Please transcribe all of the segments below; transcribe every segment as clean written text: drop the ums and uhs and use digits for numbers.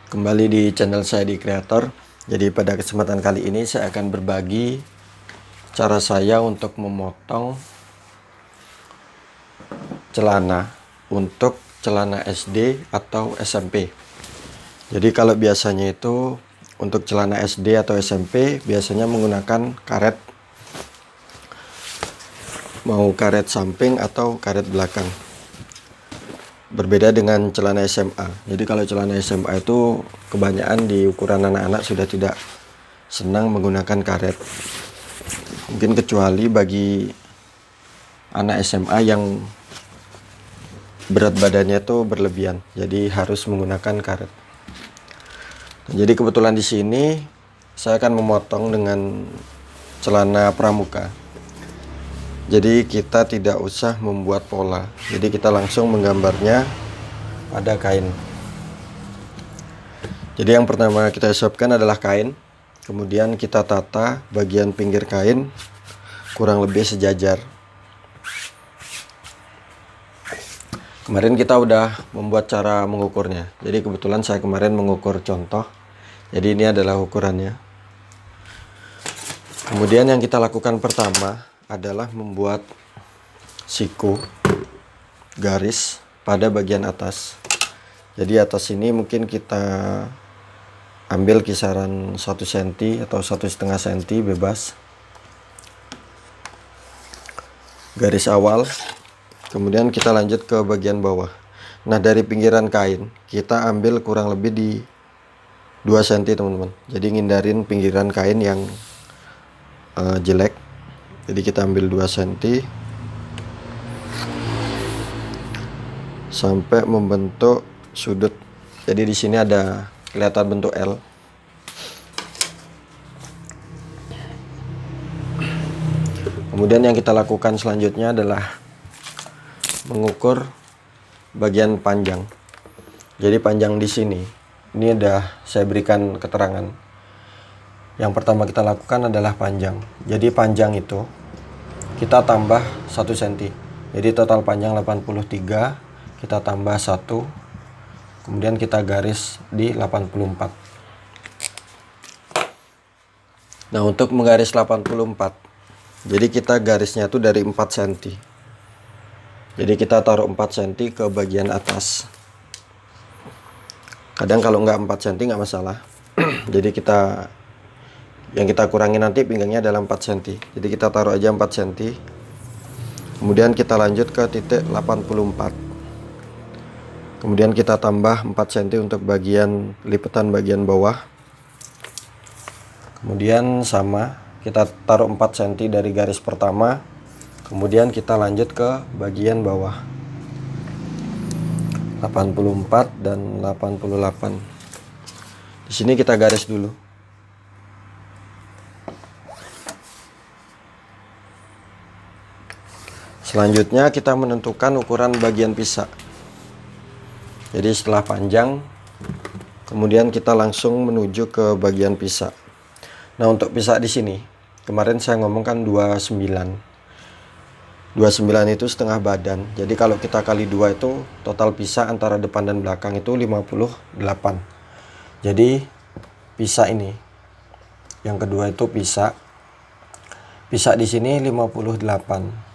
Kembali di channel saya di Creator. Jadi pada kesempatan kali ini saya akan berbagi cara saya untuk memotong celana untuk celana SD atau SMP. Jadi kalau biasanya itu untuk celana SD atau SMP biasanya menggunakan karet, mau karet samping atau karet belakang. Berbeda dengan celana SMA. Jadi kalau celana SMA itu kebanyakan di ukuran anak-anak sudah tidak senang menggunakan karet. Mungkin kecuali bagi anak SMA yang berat badannya itu berlebihan, jadi harus menggunakan karet. Jadi kebetulan di sini saya akan memotong dengan celana pramuka. Jadi kita tidak usah membuat pola. Jadi kita langsung menggambarnya pada kain. Jadi yang pertama kita siapkan adalah kain. Kemudian kita tata bagian pinggir kain kurang lebih sejajar. Kemarin kita udah membuat cara mengukurnya. Jadi kebetulan saya kemarin mengukur contoh. Jadi ini adalah ukurannya. Kemudian yang kita lakukan pertama adalah membuat siku garis pada bagian atas. Jadi atas ini mungkin kita ambil kisaran 1 cm atau 1,5 cm bebas. Garis awal. Kemudian kita lanjut ke bagian bawah. Nah, dari pinggiran kain kita ambil kurang lebih di 2 cm teman-teman. Jadi ngindarin pinggiran kain yang jelek. Jadi kita ambil 2 cm sampai membentuk sudut. Jadi di sini ada kelihatan bentuk L. Kemudian yang kita lakukan selanjutnya adalah mengukur bagian panjang. Jadi panjang di sini, ini udah saya berikan keterangan. Yang pertama kita lakukan adalah panjang. Jadi panjang itu kita tambah 1 cm. Jadi total panjang 83, kita tambah 1. Kemudian kita garis di 84. Nah, untuk menggaris 84, jadi kita garisnya itu dari 4 cm. Jadi kita taruh 4 cm ke bagian atas. Kadang kalau nggak 4 cm nggak masalah. Jadi yang kita kurangi nanti pinggangnya adalah 4 cm. Jadi kita taruh aja 4 cm. Kemudian kita lanjut ke titik 84. Kemudian kita tambah 4 cm untuk bagian lipatan bagian bawah. Kemudian sama, kita taruh 4 cm dari garis pertama. Kemudian kita lanjut ke bagian bawah. 84 dan 88. Di sini kita garis dulu. Selanjutnya kita menentukan ukuran bagian pisak. Jadi setelah panjang, kemudian kita langsung menuju ke bagian pisak. Nah, untuk pisak di sini, kemarin saya ngomongkan 29. 29 itu setengah badan. Jadi kalau kita kali 2 itu total pisak antara depan dan belakang itu 58. Jadi pisak ini, yang kedua itu pisak di sini 58.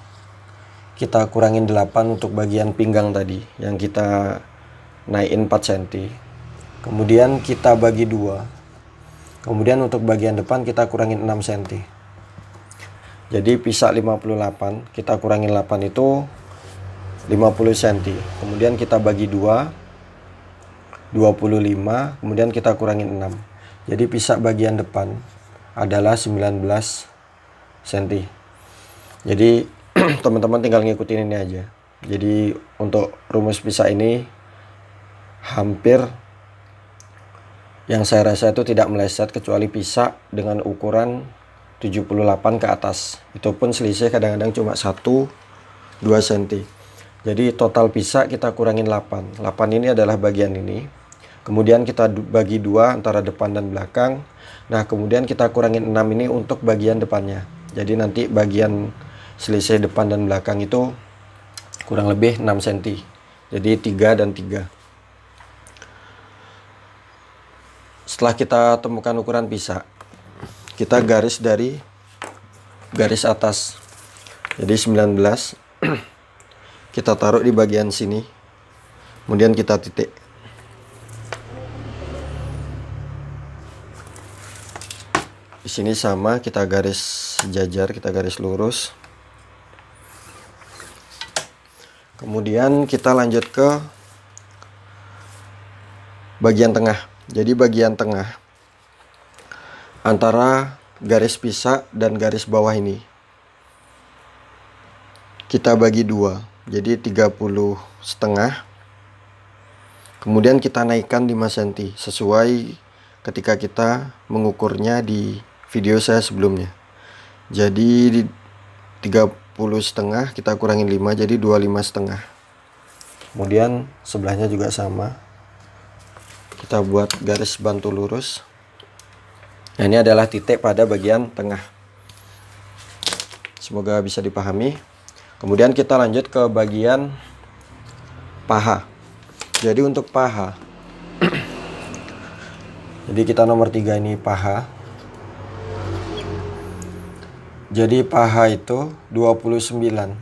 Kita kurangin 8 untuk bagian pinggang tadi yang kita naikin 4 cm. Kemudian kita bagi 2. Kemudian untuk bagian depan kita kurangin 6 cm. Jadi pisak 58, kita kurangin 8 itu 50 cm. Kemudian kita bagi 2, 25, kemudian kita kurangin 6. Jadi pisak bagian depan adalah 19 cm. Jadi teman-teman tinggal ngikutin ini aja. Jadi untuk rumus pisak ini hampir yang saya rasa itu tidak meleset kecuali pisak dengan ukuran 78 ke atas. Itu pun selisih kadang-kadang cuma 1-2 cm. Jadi total pisak kita kurangin 8. 8 ini adalah bagian ini. Kemudian kita bagi 2 antara depan dan belakang. Nah, kemudian kita kurangin 6 ini untuk bagian depannya. Jadi nanti bagian selisih depan dan belakang itu kurang lebih 6 cm. Jadi 3 dan 3. Setelah kita temukan ukuran pisa, kita garis dari garis atas. Jadi 19 kita taruh di bagian sini, kemudian kita titik. Di sini sama, kita garis sejajar, kita garis lurus. Kemudian kita lanjut ke bagian tengah. Jadi bagian tengah antara garis pisa dan garis bawah ini kita bagi dua, jadi 30,5. Kemudian kita naikkan 5 cm sesuai ketika kita mengukurnya di video saya sebelumnya. Jadi di 30,5 kita kurangin 5, jadi 25,5. Kemudian sebelahnya juga sama, kita buat garis bantu lurus. Nah, ini adalah titik pada bagian tengah. Semoga bisa dipahami. Kemudian kita lanjut ke bagian paha. Jadi untuk paha, jadi kita nomor 3 ini paha. Jadi paha itu 29.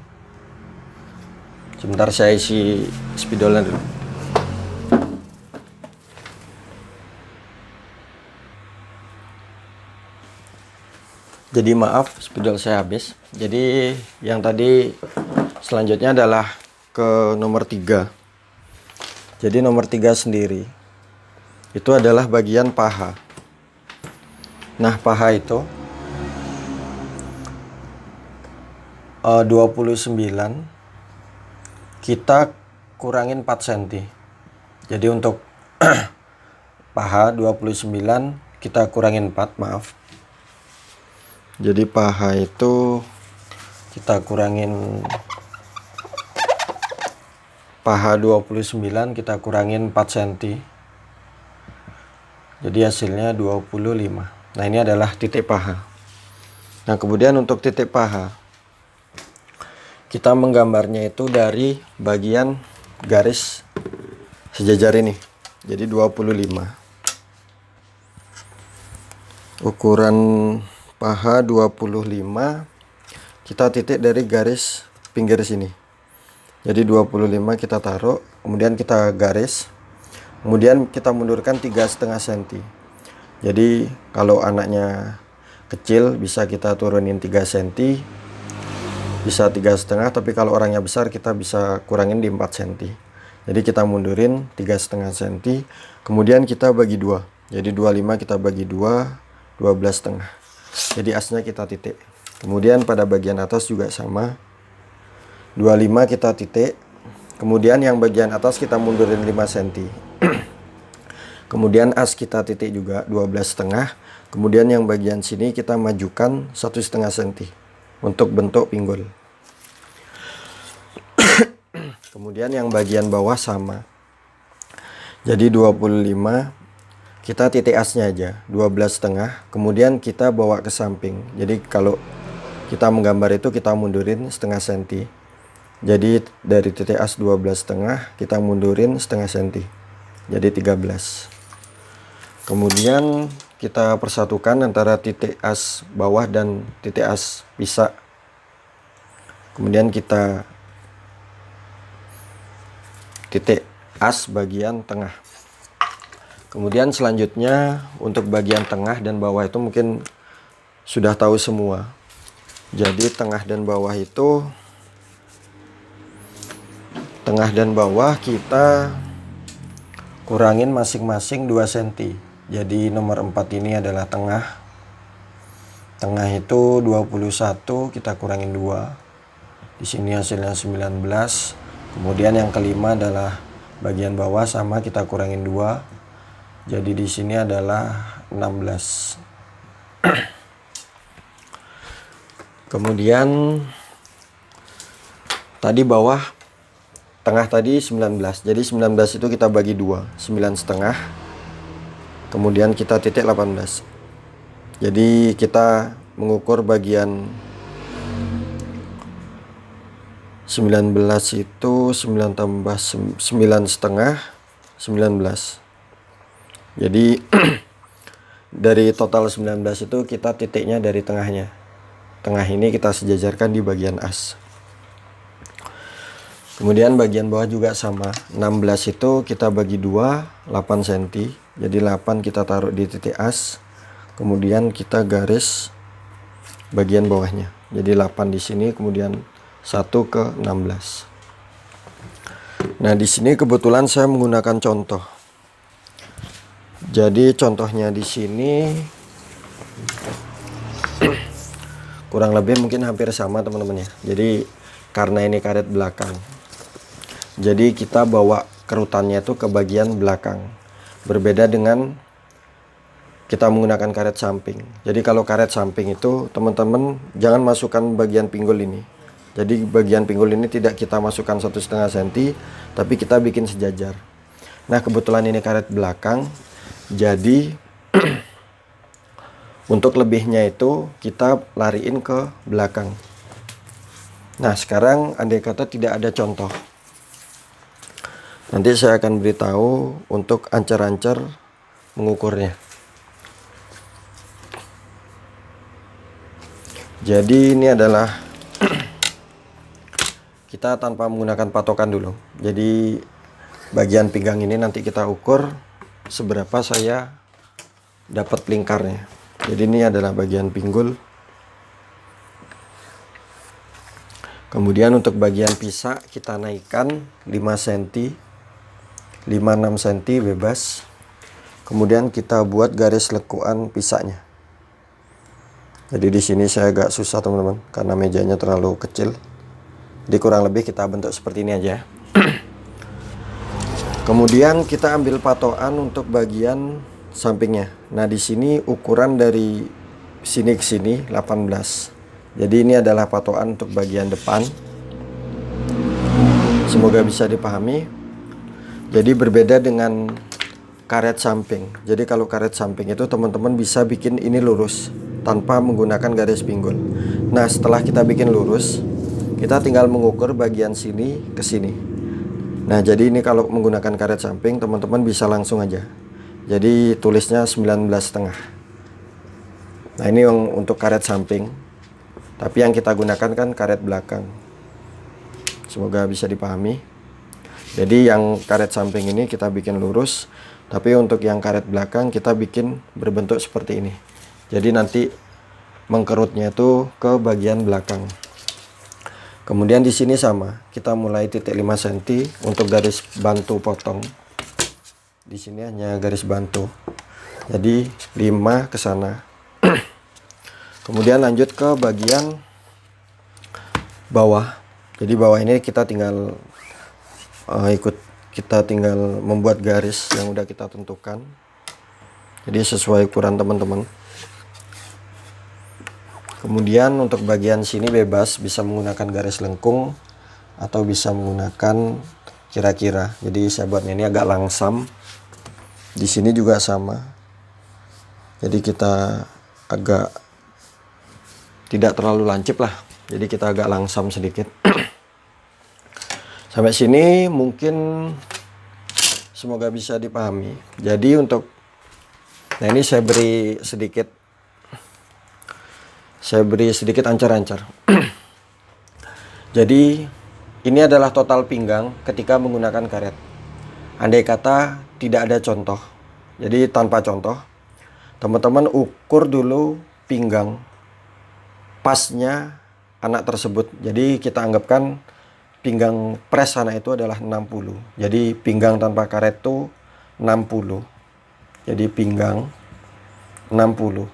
Sebentar saya isi spidolnya dulu. Jadi maaf, spidol saya habis. Jadi yang tadi selanjutnya adalah ke nomor 3. Jadi nomor 3 sendiri itu adalah bagian paha. Nah, paha itu 29 kita kurangin 4 cm. Jadi untuk paha 29 kita kurangin 4, maaf. Jadi paha itu kita kurangin, paha 29 kita kurangin 4 cm. Jadi hasilnya 25. Nah, ini adalah titik paha. Nah, kemudian untuk titik paha kita menggambarnya itu dari bagian garis sejajar ini. Jadi 25. Ukuran paha 25, kita titik dari garis pinggir sini. Jadi 25 kita taruh, kemudian kita garis, kemudian kita mundurkan 3,5 cm. Jadi kalau anaknya kecil bisa kita turunin 3 cm, bisa 3,5, tapi kalau orangnya besar kita bisa kurangin di 4 cm. Jadi kita mundurin 3,5 cm, kemudian kita bagi 2. Jadi 25 kita bagi 2, 12,5. Jadi asnya kita titik. Kemudian pada bagian atas juga sama, 25 kita titik. Kemudian yang bagian atas kita mundurin 5 cm. Kemudian as kita titik juga 12,5. Kemudian yang bagian sini kita majukan 1,5 cm untuk bentuk pinggul. Kemudian yang bagian bawah sama. Jadi 25 kita titik asnya aja 12,5, kemudian kita bawa ke samping. Jadi kalau kita menggambar itu kita mundurin 0,5 cm. Jadi dari titik as 12,5 kita mundurin 0,5 cm, jadi 13. Kemudian kita persatukan antara titik as bawah dan titik as pisa. Kemudian kita titik as bagian tengah. Kemudian selanjutnya untuk bagian tengah dan bawah itu mungkin sudah tahu semua. Jadi tengah dan bawah itu, tengah dan bawah kita kurangin masing-masing 2 cm. Jadi nomor 4 ini adalah tengah. Tengah itu 21, kita kurangin 2. Di sini hasilnya 19. Kemudian yang kelima adalah bagian bawah, sama kita kurangin 2. Jadi di sini adalah 16. Kemudian tadi bawah, tengah tadi 19. Jadi 19 itu kita bagi 2, 9,5. Kemudian kita titik 18. Jadi kita mengukur bagian 19 itu 9 tambah 9,5, 19. Jadi dari total 19 itu kita titiknya dari tengahnya. Tengah ini kita sejajarkan di bagian as. Kemudian bagian bawah juga sama. 16 itu kita bagi 2, 8 cm. Jadi 8 kita taruh di titik as. Kemudian kita garis bagian bawahnya. Jadi 8 di sini, kemudian 1 ke 16. Nah, di sini kebetulan saya menggunakan contoh. Jadi contohnya di sini kurang lebih mungkin hampir sama teman-teman ya. Jadi karena ini karet belakang, jadi kita bawa kerutannya itu ke bagian belakang. Berbeda dengan kita menggunakan karet samping. Jadi kalau karet samping itu teman-teman jangan masukkan bagian pinggul ini. Jadi bagian pinggul ini tidak kita masukkan 1,5 cm, tapi kita bikin sejajar. Nah, kebetulan ini karet belakang, jadi untuk lebihnya itu kita lariin ke belakang. Nah, sekarang andai kata tidak ada contoh, nanti saya akan beritahu untuk ancar-ancar mengukurnya. Jadi ini adalah kita tanpa menggunakan patokan dulu. Jadi bagian pinggang ini nanti kita ukur seberapa saya dapat lingkarnya. Jadi ini adalah bagian pinggul. Kemudian untuk bagian pisa kita naikkan 5 cm, 5-6 cm bebas. Kemudian kita buat garis lekuan pisanya. Jadi di sini saya agak susah teman-teman karena mejanya terlalu kecil. Jadi kurang lebih kita bentuk seperti ini aja. Kemudian kita ambil patokan untuk bagian sampingnya. Nah, di sini ukuran dari sini ke sini 18. Jadi ini adalah patokan untuk bagian depan. Semoga bisa dipahami. Jadi berbeda dengan karet samping. Jadi kalau karet samping itu teman-teman bisa bikin ini lurus tanpa menggunakan garis pinggul. Nah, setelah kita bikin lurus, kita tinggal mengukur bagian sini ke sini. Nah, jadi ini kalau menggunakan karet samping teman-teman bisa langsung aja. Jadi tulisnya 19,5. Nah, ini yang untuk karet samping. Tapi yang kita gunakan kan karet belakang. Semoga bisa dipahami. Jadi yang karet samping ini kita bikin lurus, tapi untuk yang karet belakang kita bikin berbentuk seperti ini. Jadi nanti mengkerutnya itu ke bagian belakang. Kemudian di sini sama, kita mulai titik 5 cm untuk garis bantu potong. Di sini hanya garis bantu. Jadi 5 ke sana. Kemudian lanjut ke bagian bawah. Jadi bawah ini kita tinggal kita tinggal membuat garis yang udah kita tentukan. Jadi sesuai ukuran teman-teman. Kemudian untuk bagian sini bebas, bisa menggunakan garis lengkung atau bisa menggunakan kira-kira. Jadi saya buatnya ini agak langsam. Di sini juga sama. Jadi kita agak tidak terlalu lancip lah. Jadi kita agak langsam sedikit. Sampai sini mungkin semoga bisa dipahami. Jadi untuk nah ini saya beri sedikit ancar-ancar. Jadi ini adalah total pinggang ketika menggunakan karet. Andai kata tidak ada contoh, jadi tanpa contoh, teman-teman ukur dulu pinggang pasnya anak tersebut. Jadi kita anggapkan pinggang pres anak itu adalah 60. Jadi pinggang tanpa karet itu 60. Jadi pinggang 60.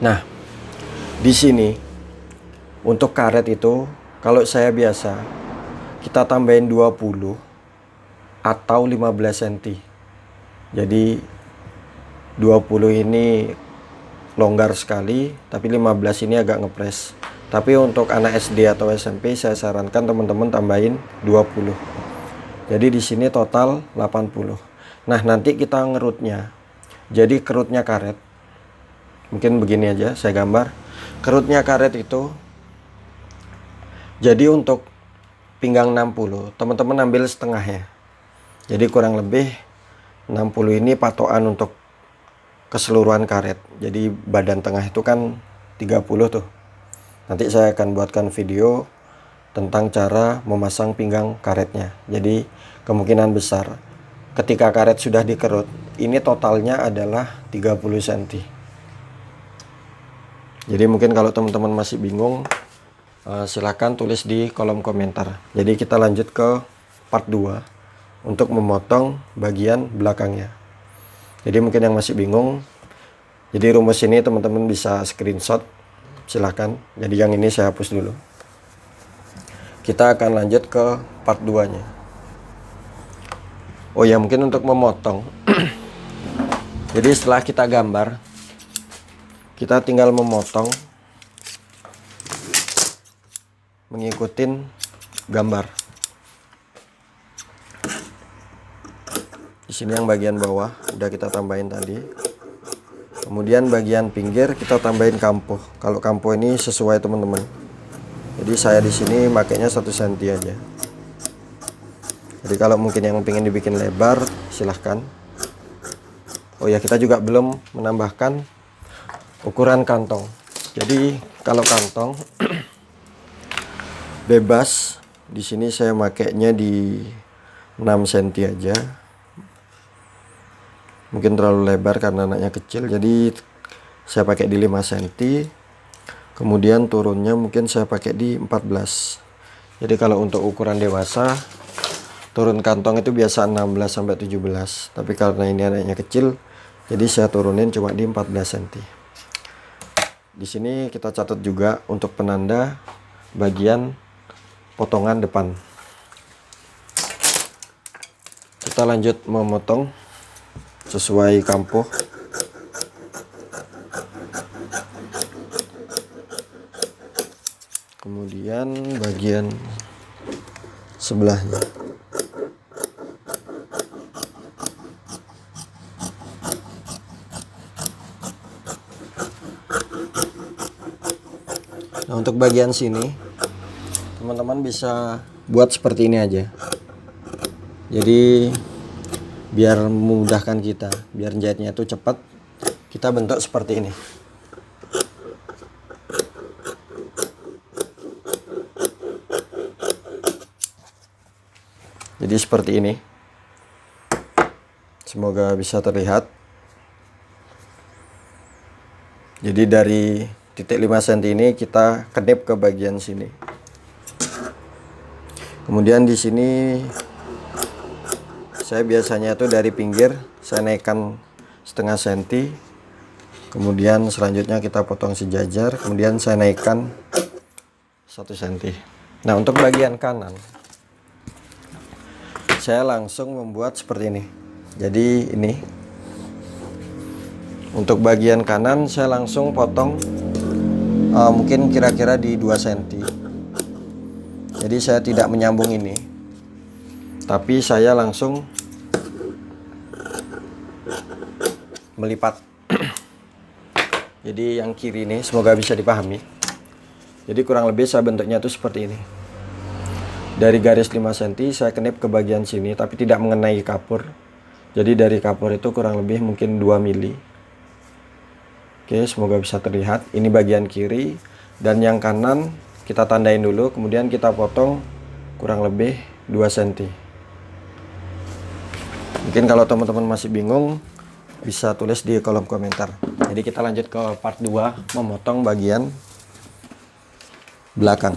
Nah, di sini untuk karet itu kalau saya biasa kita tambahin 20 atau 15 cm. Jadi 20 ini longgar sekali, tapi 15 ini agak ngepres. Tapi untuk anak SD atau SMP saya sarankan teman-teman tambahin 20. Jadi di sini total 80. Nah, nanti kita ngerutnya. Jadi kerutnya karet. Mungkin begini aja saya gambar. Kerutnya karet itu, jadi untuk pinggang 60, teman-teman ambil setengahnya. Jadi kurang lebih 60 ini patokan untuk keseluruhan karet. Jadi badan tengah itu kan 30 tuh. Nanti saya akan buatkan video tentang cara memasang pinggang karetnya. Jadi kemungkinan besar ketika karet sudah dikerut, ini totalnya adalah 30 cm. Jadi mungkin kalau teman-teman masih bingung, silahkan tulis di kolom komentar. Jadi kita lanjut ke part 2 untuk memotong bagian belakangnya. Jadi mungkin yang masih bingung, jadi rumus ini teman-teman bisa screenshot, silahkan. Jadi yang ini saya hapus dulu. Kita akan lanjut ke part 2 nya. Oh ya, mungkin untuk memotong jadi setelah kita gambar, kita tinggal memotong mengikuti gambar. Di sini yang bagian bawah udah kita tambahin tadi. Kemudian bagian pinggir kita tambahin kampuh. Kalau kampuh ini sesuai teman-teman. Jadi saya di sini makainya 1 cm aja. Jadi kalau mungkin yang pengen dibikin lebar, silahkan. Oh ya, kita juga belum menambahkan ukuran kantong. Jadi kalau kantong bebas, di sini saya makainya di 6 cm aja. Mungkin terlalu lebar karena anaknya kecil, jadi saya pakai di 5 cm. Kemudian turunnya mungkin saya pakai di 14. Jadi kalau untuk ukuran dewasa, turun kantong itu biasa 16 sampai 17. Tapi karena ini anaknya kecil, jadi saya turunin cuma di 14 cm. Di sini kita catat juga untuk penanda bagian potongan depan. Kita lanjut memotong sesuai kampuh. Kemudian bagian sebelahnya. Nah, untuk bagian sini teman-teman bisa buat seperti ini aja. Jadi biar memudahkan kita, biar jahitnya itu cepat, kita bentuk seperti ini. Jadi seperti ini. Semoga bisa terlihat. Jadi dari titik 5 cm ini kita kedip ke bagian sini. Kemudian di sini saya biasanya tuh dari pinggir saya naikkan setengah senti. Kemudian selanjutnya kita potong sejajar. Kemudian saya naikkan 1 cm. Nah, untuk bagian kanan saya langsung membuat seperti ini. Jadi ini untuk bagian kanan saya langsung potong mungkin kira-kira di 2 cm. Jadi saya tidak menyambung ini, tapi saya langsung melipat. Jadi yang kiri ini semoga bisa dipahami. Jadi kurang lebih saya bentuknya itu seperti ini. Dari garis 5 cm saya kenip ke bagian sini tapi tidak mengenai kapur. Jadi dari kapur itu kurang lebih mungkin 2 mili. Oke, semoga bisa terlihat. Ini bagian kiri dan yang kanan kita tandain dulu, kemudian kita potong kurang lebih 2 cm. Mungkin kalau teman-teman masih bingung, bisa tulis di kolom komentar. Jadi kita lanjut ke part 2 memotong bagian belakang.